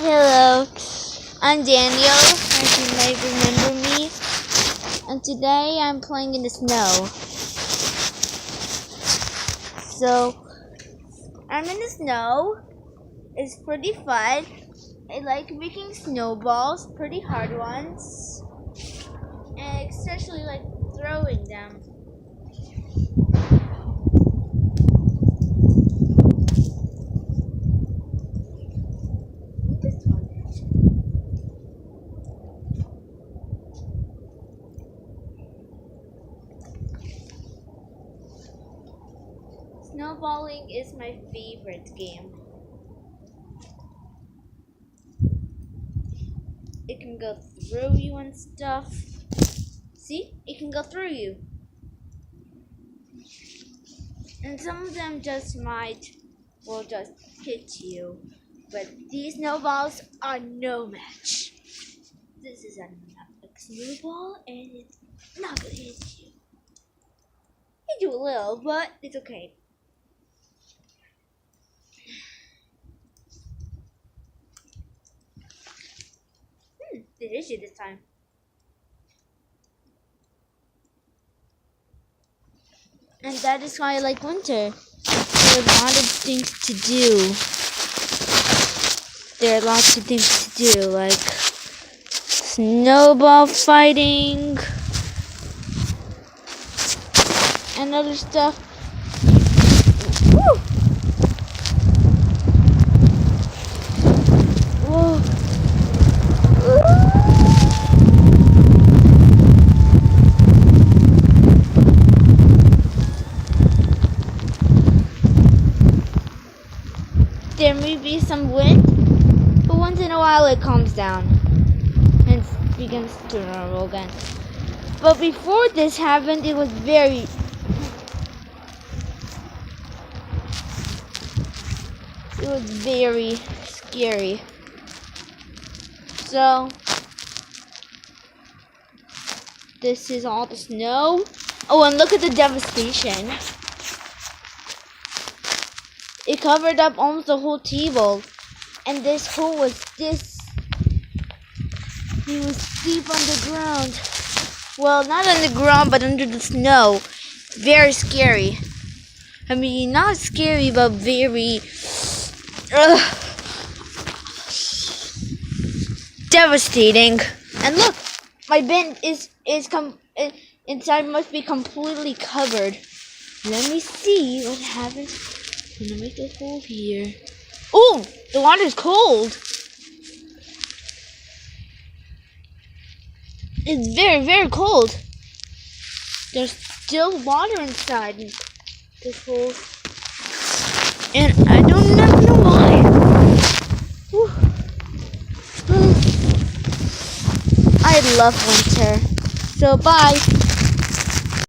Hello, I'm Daniel, as you might remember me, and today I'm playing in the snow. So, I'm in the snow. It's pretty fun. I like making snowballs, pretty hard ones, and especially like throwing them. Snowballing is my favorite game. It can go through you and stuff. See? It can go through you. And some of them will just hit you. But these snowballs are no match. This is a snowball and it's not gonna hit you. Hit you a little, but it's okay. It hit you this time. And that is why I like winter. There are a lot of things to do. There are lots of things to do, like snowball fighting and other stuff. Woo! Whoa. There may be some wind, but once in a while it calms down and begins to normal again. But before this happened, it was very scary. So this is all the snow. Oh, and look at the devastation. It covered up almost the whole table. And this hole was he was deep underground. Well, not underground, but under the snow. Very scary. I mean, not scary, but very devastating. And look, my bin inside must be completely covered. Let me see what happens. I'm gonna make a hole here. Oh, the water's cold. It's very, very cold. There's still water inside this hole. And I don't know why. Whew. I love winter. So bye.